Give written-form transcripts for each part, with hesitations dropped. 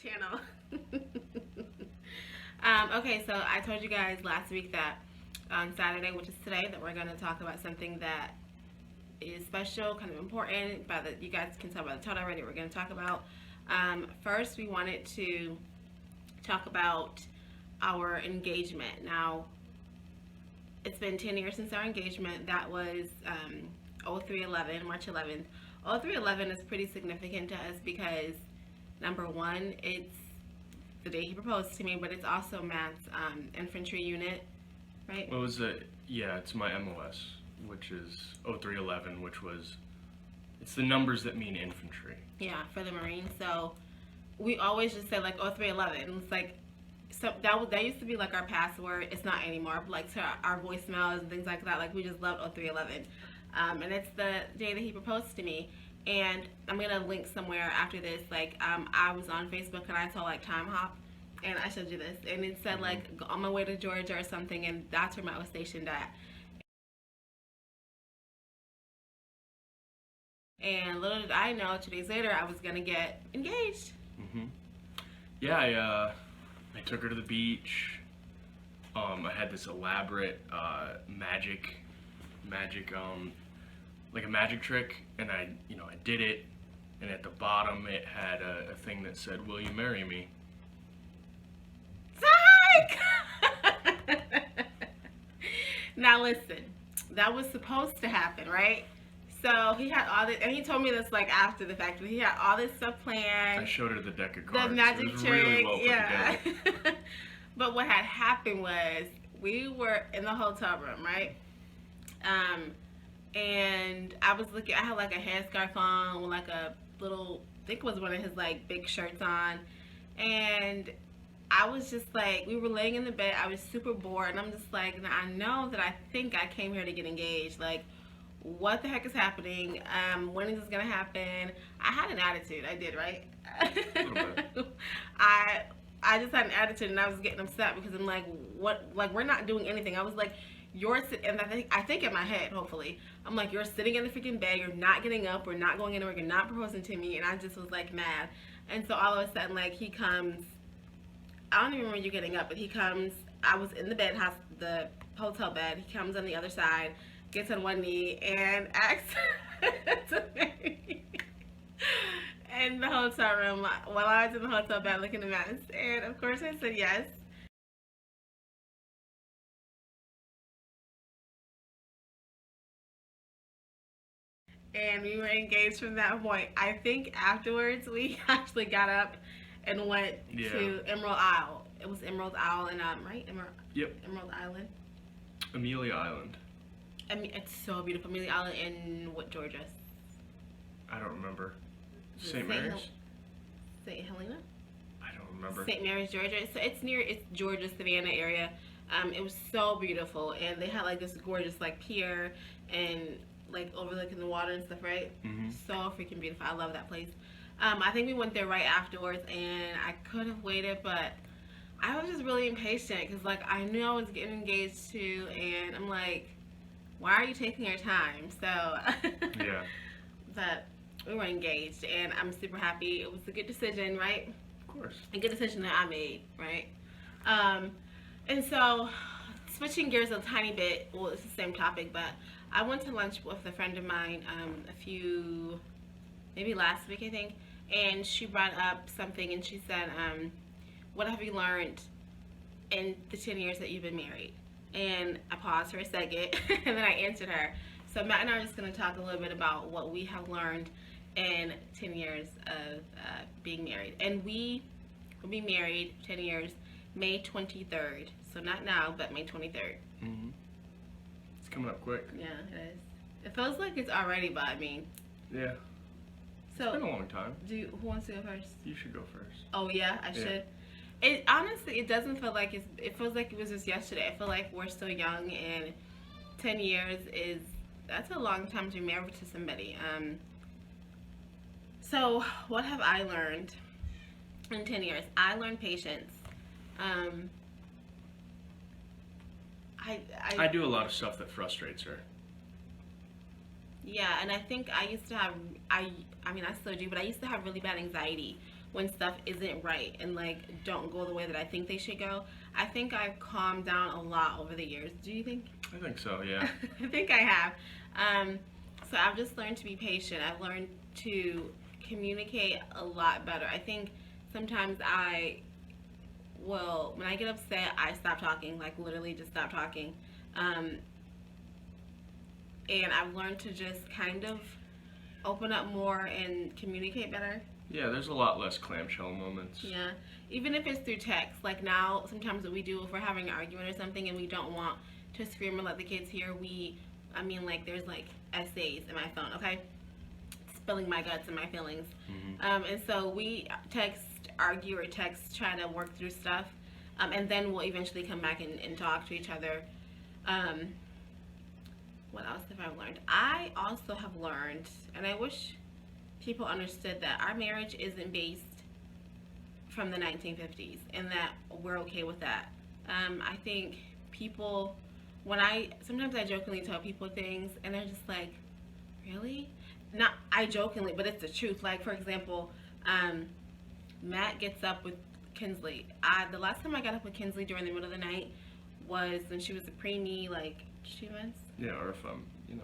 channel. Okay, so I told you guys last week that on Saturday, which is today, that we're going to talk about something that is special, kind of important, but that you guys can tell by the title already. We're going to talk about. First, we wanted to talk about our engagement. Now, it's been 10 years since our engagement. That was 03/11, March 11th. 03/11 is pretty significant to us because, number one, it's the day he proposed to me, but it's also Matt's infantry unit, right? What was it? Yeah, it's my MOS, which is 03/11, which was, it's the numbers that mean infantry. Yeah, for the Marines. So we always just say like 03/11. It's like, so that used to be like our password. It's not anymore. Like to our voicemails and things like that. Like we just love 03/11. And it's the day that he proposed to me. And I'm gonna link somewhere after this. Like I was on Facebook and I saw like Time Hop, and I showed you this, and it said like on my way to Georgia or something, and that's where Matt was stationed at. And little did I know, 2 days later, I was gonna get engaged. Yeah, I took her to the beach. I had this elaborate magic, like a magic trick, and I did it. And at the bottom, it had a thing that said, "Will you marry me?" Psych! Now listen, that was supposed to happen, right? So he had all this, and he told me this like after the fact, but he had all this stuff planned. I showed her the deck of cards. The magic it was trick, really well put yeah. together. But what had happened was we were in the hotel room, right? And I was looking. I had like a headscarf on with like a little, I think it was one of his like big shirts on, and I was just like, we were laying in the bed. I was super bored, and I'm just like, I know that I think I came here to get engaged. Like, what the heck is happening? When is this gonna happen? I had an attitude. I did, right? A little bit. I just had an attitude, and I was getting upset because I'm like, what? Like, we're not doing anything. I was like, and I think in my head, hopefully, I'm like, you're sitting in the freaking bed. You're not getting up. We're not going anywhere. You're not proposing to me. And I just was like mad. And so all of a sudden, like, he comes. I don't even remember you getting up, but he comes. I was in the the hotel bed. He comes on the other side, gets on one knee, and asks to marry me in the hotel room while I was in the hotel bed looking a mess. And of course, I said yes. And we were engaged from that point. I think afterwards we actually got up and went to Emerald Isle. It was Emerald Isle and right? Yep. Emerald Island. Amelia Island. I mean, it's so beautiful. Amelia Island in what, Georgia? I don't remember. St. Mary's? St. Helena? I don't remember. St. Mary's, Georgia. So it's Georgia, Savannah area. It was so beautiful, and they had like this gorgeous like pier and like overlooking the water and stuff, right? So freaking beautiful. I love that place. I think we went there right afterwards, and I could have waited, but I was just really impatient because like I knew I was getting engaged too, and I'm like, why are you taking your time? So Yeah. But we were engaged, and I'm super happy. It was a good decision, right? Of course. A good decision that I made, right? And so, switching gears a tiny bit, well, it's the same topic, but I went to lunch with a friend of mine maybe last week, I think, and she brought up something, and she said, what have you learned in the 10 years that you've been married? And I paused for a second, and then I answered her. So Matt and I are just going to talk a little bit about what we have learned in 10 years of being married. And we will be married 10 years, May 23rd. So not now, but May 23rd. It's coming up quick. Yeah, it is. It feels like it's already, but I mean. Yeah. So, it's been a long time. Who wants to go first? You should go first. Oh yeah, I should. It honestly, it doesn't feel like it feels like it was just yesterday. I feel like we're still young, and 10 years that's a long time to be married to somebody. So what have I learned in 10 years? I learned patience. I do a lot of stuff that frustrates her. Yeah, and I think I used to have, I mean, I still do, but I used to have really bad anxiety when stuff isn't right and like don't go the way that I think they should go. I think I've calmed down a lot over the years. Do you think? I think so, yeah. I think I have. So I've just learned to be patient. I've learned to communicate a lot better. I think sometimes when I get upset, I stop talking, like literally just stop talking. And I've learned to just kind of open up more and communicate better. Yeah, there's a lot less clamshell moments. Yeah, even if it's through text. Like now, sometimes what we do if we're having an argument or something and we don't want to scream and let the kids hear, there's like essays in my phone, okay? Spilling my guts and my feelings. And so we argue or text, try to work through stuff. And then we'll eventually come back and talk to each other. What else have I learned? I also have learned, and I wish people understood that our marriage isn't based from the 1950s and that we're okay with that. I think people, sometimes I jokingly tell people things and they're just like, really? Not I jokingly, but it's the truth. Like, for example, Matt gets up with Kinsley. The last time I got up with Kinsley during the middle of the night was when she was a preemie, like 2 months. Yeah, or if I'm, at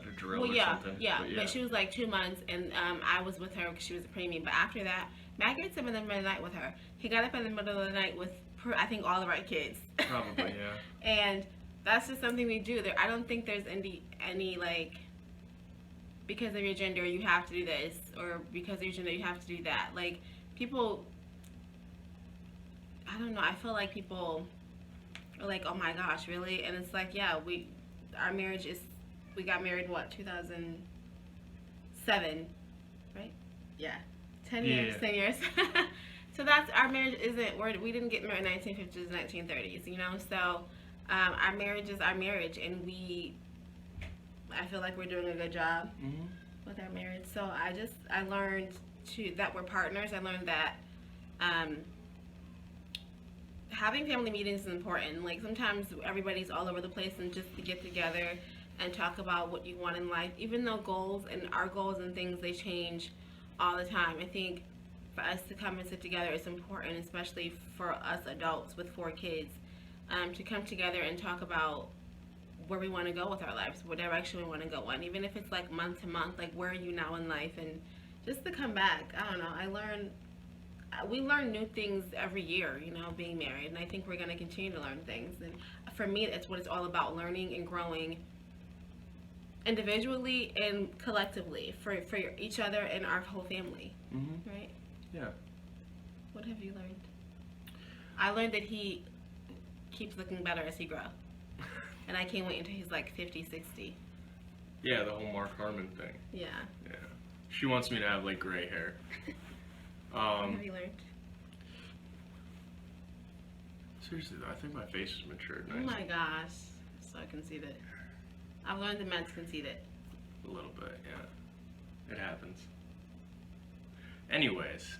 a drill or something. Yeah, but she was like 2 months, and I was with her because she was a preemie. But after that, Matt gets up in the middle of the night with her. He got up in the middle of the night with, I think, all of our kids. Probably, yeah. And that's just something we do. I don't think there's any like, because of your gender you have to do this, or because of your gender you have to do that. Like, people, I don't know, I feel like people are like, oh my gosh, really? And it's like, yeah, we got married, 2007, right? Yeah, 10 years, Yeah. 10 years. So that's, our marriage we didn't get married in 1950s, 1930s, So our marriage is our marriage, and I feel like we're doing a good job with our marriage. So I learned that we're partners. I learned that having family meetings is important. Like, sometimes everybody's all over the place, and just to get together and talk about what you want in life, even though our goals and things, they change all the time. I think for us to come and sit together is important, especially for us adults with 4 kids, to come together and talk about where we want to go with our lives, what direction we want to go in, even if it's like month to month, like where are you now in life, and just to come back. I don't know, we learn new things every year, being married, and I think we're going to continue to learn things. And for me, that's what it's all about, learning and growing individually and collectively for each other and our whole family. Right? Yeah. What have you learned? I learned that he keeps looking better as he grows. And I can't wait until he's like 50, 60. Yeah, the whole Mark Harmon thing. Yeah. Yeah. She wants me to have like gray hair. What have you learned? Seriously though, I think my face has matured Oh nicely. my gosh. So conceited. I've learned that Matt's conceited. A little bit, yeah. It happens. Anyways,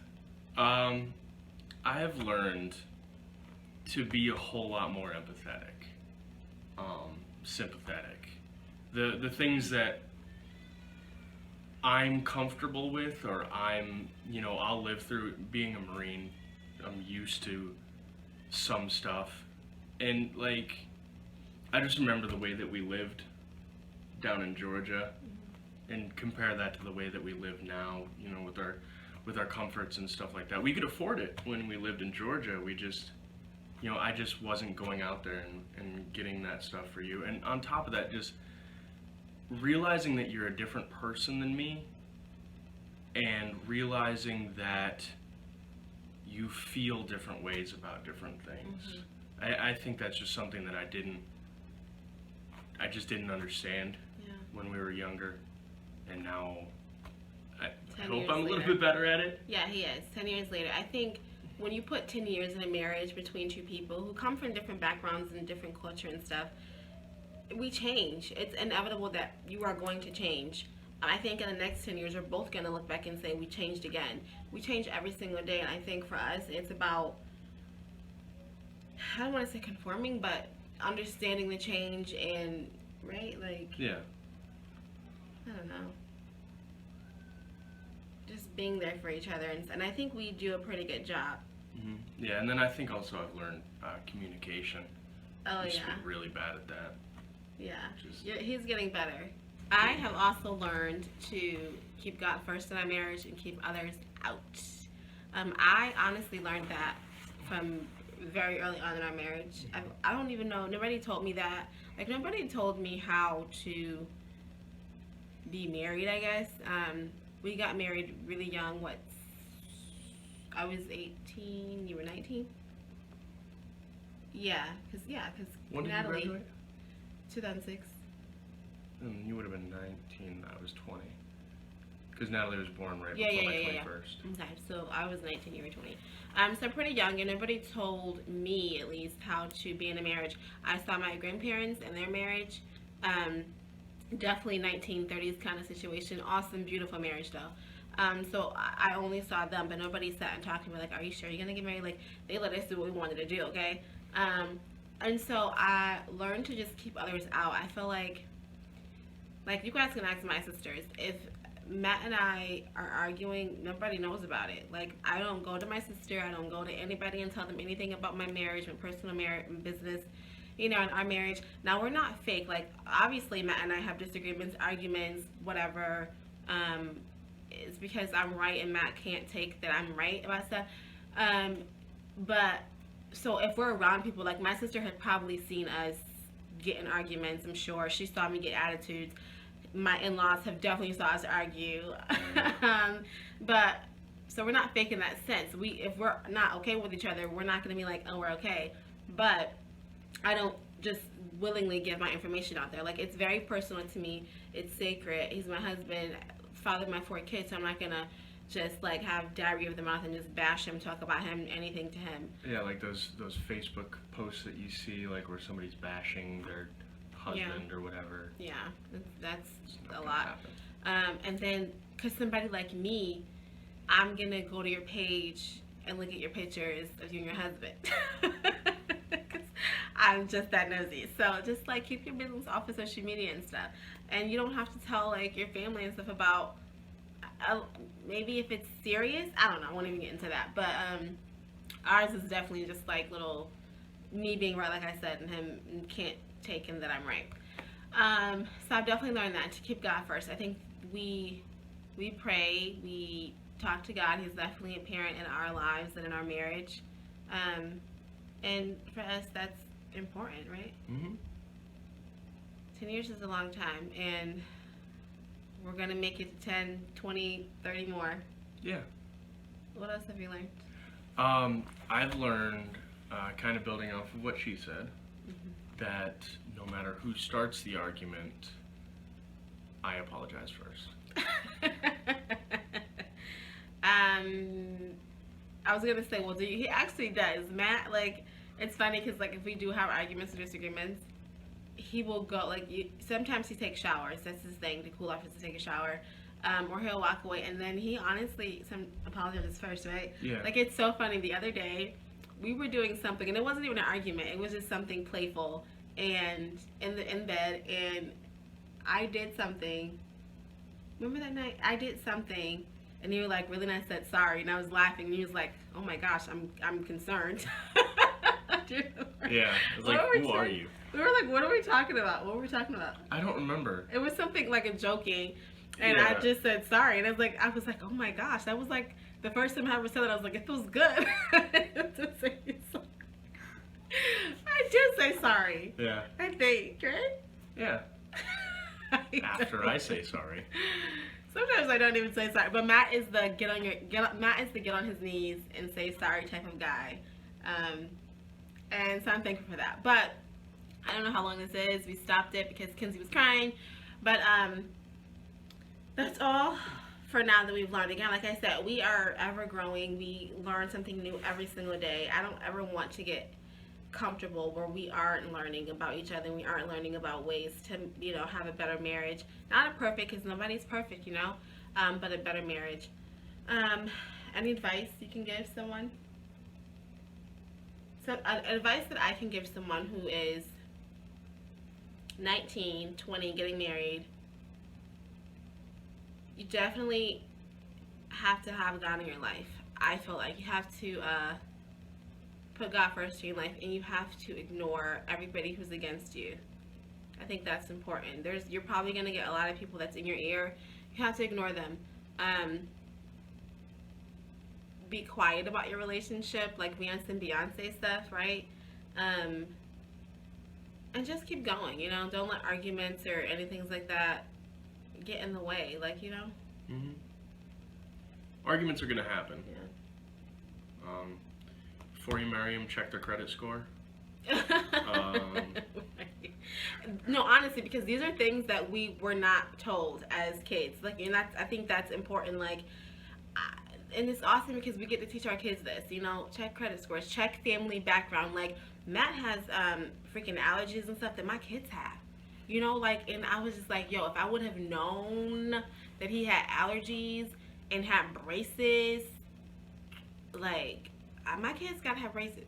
I have learned to be a whole lot more empathetic, sympathetic. The things that I'm comfortable with, or I'll live through. Being a Marine, I'm used to some stuff, and like, I just remember the way that we lived down in Georgia, and compare that to the way that we live now, with our comforts and stuff like that. We could afford it when we lived in Georgia. We just, I just wasn't going out there and getting that stuff for you. And on top of that, just realizing that you're a different person than me, and realizing that you feel different ways about different things. I think that's just something that I just didn't understand when we were younger, and now I hope I'm a little bit better at it. Yeah, he is. 10 years later, I think when you put 10 years in a marriage between two people who come from different backgrounds and different culture and stuff, we change. It's inevitable that you are going to change. I think in the next 10 years, we're both going to look back and say we changed again. We change every single day, and I think for us, it's about, I don't want to say conforming, but understanding the change and, right? Like, Yeah. I don't know. just being there for each other, and I think we do a pretty good job. Yeah, and then I think also I've learned communication. Oh, I used yeah. to be really bad at that. Yeah. Just- He's getting better. I have also learned to keep God first in our marriage and keep others out. I honestly learned that from very early on in our marriage. I don't even know. Nobody told me that. Like, nobody told me how to be married, I guess. We got married really young. I was 18. You were 19? Yeah, because When did Natalie, you graduate? 2006. You would have been 19. I was 20. Because Natalie was born right Yeah, before yeah, my yeah, yeah. 21st. Okay, so I was 19, you were 20. So pretty young, and nobody told me, at least, how to be in a marriage. I saw my grandparents and their marriage. Definitely 1930s kind of situation. Awesome, beautiful marriage, though. So I only saw them, but nobody sat and talked to me like, are you sure you're going to get married? Like, they let us do what we wanted to do, okay? And so I learned to just keep others out. I feel like you guys can ask my sisters, if Matt and I are arguing, nobody knows about it. Like, I don't go to my sister, I don't go to anybody and tell them anything about my marriage, my personal business, in our marriage. Now, we're not fake. Like, obviously, Matt and I have disagreements, arguments, whatever. It's because I'm right and Matt can't take that I'm right about stuff. But, so if we're around people, like, my sister had probably seen us get in arguments, I'm sure. She saw me get attitudes. My in-laws have definitely saw us argue. But so we're not fake in that sense. If we're not okay with each other, we're not going to be like, oh, we're okay. But I don't just willingly give my information out there. Like, it's very personal to me. It's sacred. He's my husband, father of my 4 kids, so I'm not going to just like have diarrhea of the mouth and just bash him, talk about him, anything to him. Yeah, like those Facebook posts that you see, like where somebody's bashing their husband or whatever. Yeah, that's a gonna lot. And then, because somebody like me, I'm going to go to your page and look at your pictures of you and your husband. Because I'm just that nosy. So just like keep your business off of social media and stuff. And you don't have to tell like your family and stuff about, maybe if it's serious, I don't know, I won't even get into that. But ours is definitely just like little, me being right, like I said, and him can't take him that I'm right. So I've definitely learned that, to keep God first. I think we pray, we talk to God. He's definitely a parent in our lives and in our marriage. And for us, that's important, right? 10 years is a long time, and we're going to make it to 10, 20, 30 more. Yeah. What else have you learned? I've learned, kind of building off of what she said, that no matter who starts the argument, I apologize first. I was going to say, well, he actually does. Matt, like, it's funny because, like, if we do have arguments or disagreements, he will go, like, sometimes he takes showers. That's his thing, to cool off is to take a shower. Or he'll walk away, and then he honestly apologizes first, right? Yeah. Like, it's so funny. The other day, we were doing something, and it wasn't even an argument. It was just something playful, and in bed, and I did something. Remember that night? I did something, and you were like, really nice, said sorry, and I was laughing, and he was like, oh my gosh, I'm concerned. Yeah. I was like, who are you? We were like, what are we talking about? What were we talking about? I don't remember. It was something like a joking, and Yeah. I just said sorry, and I was like, oh my gosh, that was like the first time I ever said that. I was like, it feels good to say sorry. I did say sorry. Yeah. I think, right? Yeah. After I say sorry. Sometimes I don't even say sorry, but Matt is the get on his knees and say sorry type of guy, and so I'm thankful for that. But I don't know how long this is. We stopped it because Kinsey was crying, but that's all for now that we've learned. Again, like I said, we are ever growing. We learn something new every single day. I don't ever want to get comfortable where we aren't learning about each other, and we aren't learning about ways to, have a better marriage. Not a perfect, because nobody's perfect, but a better marriage. Any advice you can give someone? So advice that I can give someone who is 19, 20, getting married, you definitely have to have God in your life. I feel like you have to put God first in your life, and you have to ignore everybody who's against you. I think that's important. You're probably gonna get a lot of people that's in your ear. You have to ignore them. Be quiet about your relationship, like Beyonce stuff, right? And just keep going. Don't let arguments or anything like that get in the way. Hmm. Arguments are gonna happen. Yeah. Before you marry them, check their credit score. No, honestly, because these are things that we were not told as kids. And I think that's important. And it's awesome because we get to teach our kids this. Check credit scores, check family background. Like Matt has freaking allergies and stuff that my kids have. And I was just like, yo, if I would have known that he had allergies and had braces, my kids gotta have braces.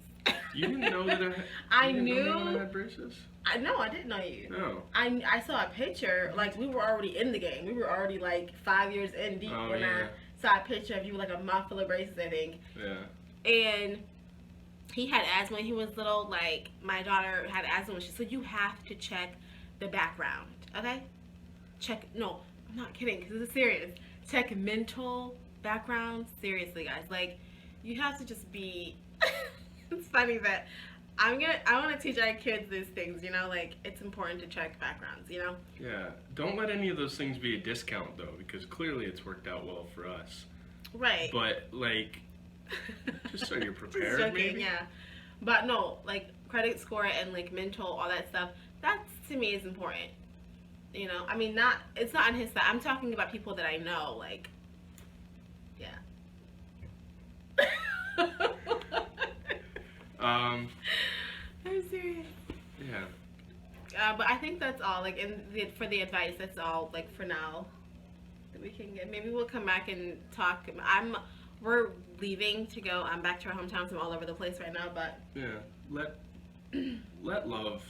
You didn't know that I you didn't knew. know that I had braces? No, I didn't know you. No. I saw a picture. We were already in the game. We were already 5 years in deep when I saw a picture of you with a mouth full of braces, I think. Yeah. And he had asthma when he was little. My daughter had asthma when so you have to check the background, okay? No, I'm not kidding, because this is serious. Check mental background, seriously, guys. You have to just be, it's funny that I want to teach our kids these things, it's important to check backgrounds, Yeah. Don't let any of those things be a discount, though, because clearly it's worked out well for us. Right. But, just so you're prepared, just joking, maybe? yeah. But no, credit score and, mental, all that stuff, that, to me, is important. It's not on his side. I'm talking about people that I know, yeah. I'm serious. Yeah. But I think that's all. For the advice, that's all. For now, that we can get. Maybe we'll come back and talk. We're leaving to go. I'm back to our hometown, so I'm all over the place right now. But yeah, let love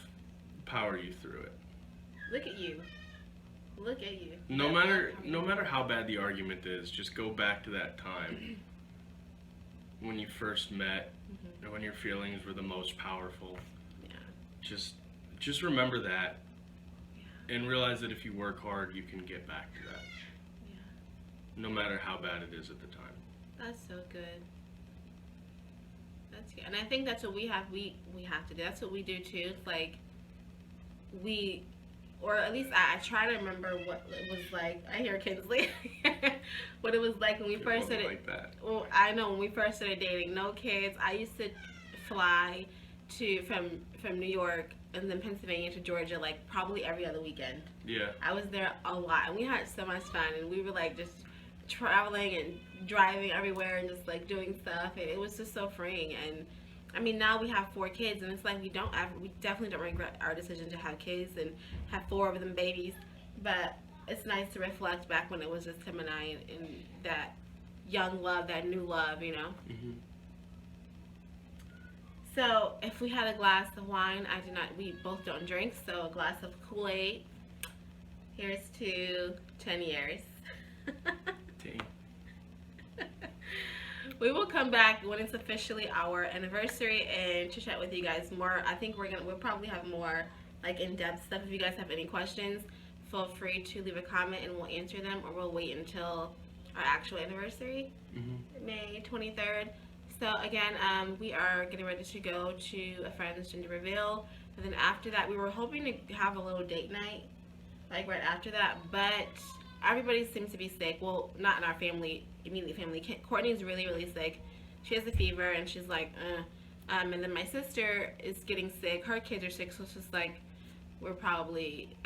power you through it. Look at you. Look at you. No matter how bad the argument is, just go back to that time when you first met, and when your feelings were the most powerful. Yeah. Just remember that, and realize that if you work hard, you can get back to that. Yeah. No matter how bad it is at the time. That's so good. That's good, and I think that's what we have. We have to do. That's what we do too. It's or at least I try to remember what it was like. I hear Kinsley. What it was like when we first started. Like that. Well, I know when we first started dating, no kids. I used to fly from New York and then Pennsylvania to Georgia probably every other weekend. Yeah. I was there a lot, and we had so much fun, and we were just traveling and driving everywhere and just doing stuff, and it was just so freeing. And now we have 4 kids, and it's we definitely don't regret our decision to have kids and have 4 of them babies. But it's nice to reflect back when it was just him and I, and that young love, that new love, Mm-hmm. So if we had a glass of wine, we both don't drink, so a glass of Kool-Aid. Here's to 10 years. 10. We will come back when it's officially our anniversary and to chat with you guys more. I think we'll probably have more in-depth stuff. If you guys have any questions, feel free to leave a comment and we'll answer them, or we'll wait until our actual anniversary, May 23rd. So again, we are getting ready to go to a friend's gender reveal, and then after that, we were hoping to have a little date night, right after that, but everybody seems to be sick. Well, not in our family, immediate family. Courtney's really, really sick. She has a fever, and she's and then my sister is getting sick. Her kids are sick, so it's just we're probably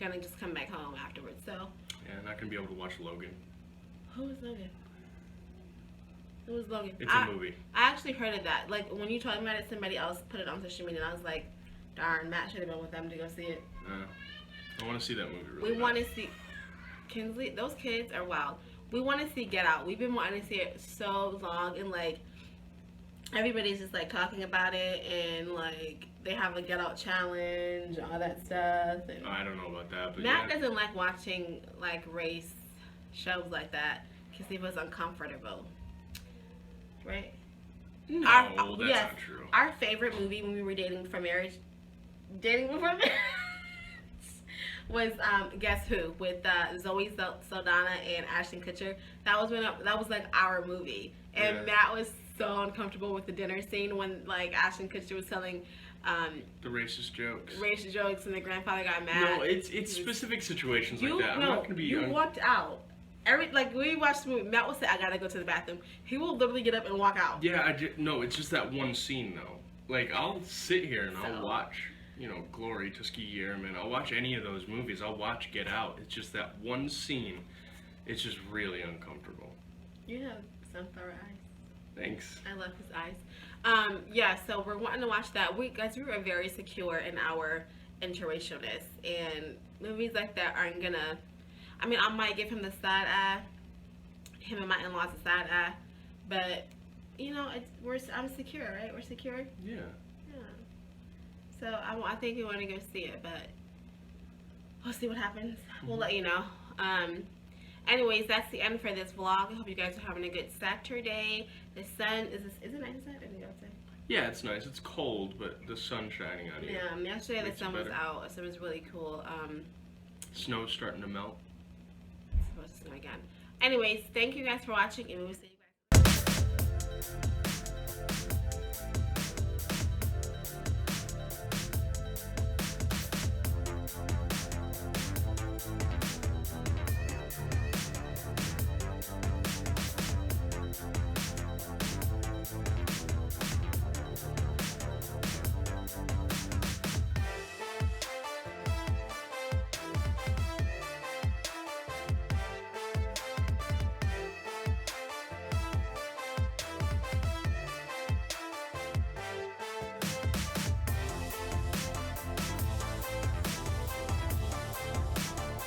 gonna just come back home afterwards. So. Yeah, not gonna be able to watch Logan. Who is Logan? It was Logan. It's a movie. I actually heard of that. When you told me about it, somebody else put it on social media, and I was like, darn, Matt should have been with them to go see it. I want to see that movie really We want to see... Kinsley, those kids are wild. We want to see Get Out. We've been wanting to see it so long, and everybody's just talking about it, and they have a Get Out challenge, all that stuff. And I don't know about that, but Matt doesn't like watching race shows like that because he was uncomfortable, right? No, that's Yes, not true. our favorite movie when we were dating before marriage, was Guess Who with Zoe Saldana and Ashton Kutcher. That was like our movie, and Yeah. Matt was so uncomfortable with the dinner scene when like Ashton Kutcher was telling The racist jokes. racial jokes and the grandfather got mad. No, it's specific situations like that. I'm No, not gonna be. you walked out. Like when we watched the movie, Matt will say, "I gotta go to the bathroom." He will literally get up and walk out. Yeah, no, it's just that one scene though. Like I'll sit here and I'll So- watch, Glory, Tuskegee Airmen. I'll watch any of those movies. I'll watch Get Out. It's just that one scene. It's just really uncomfortable. You have sunflower eyes. Thanks. I love his eyes. Yeah, so we're wanting to watch that. We were very secure in our interracialness, and movies like that aren't gonna. I mean, I might give him the side eye, him and my in-laws the side eye, but I'm secure, right? We're secure. Yeah. Yeah. So I think we want to go see it, but we'll see what happens. We'll let you know. Anyways, that's the end for this vlog. I hope you guys are having a good Saturday. The sun is it nice outside? I think outside. Yeah, it's nice. It's cold, but the sun's shining on you. Yeah, yesterday the Makes it sun was better. out, so it was really cool. Snow's starting to melt. It's supposed to snow again. Anyways, thank you guys for watching, and we will see you guys.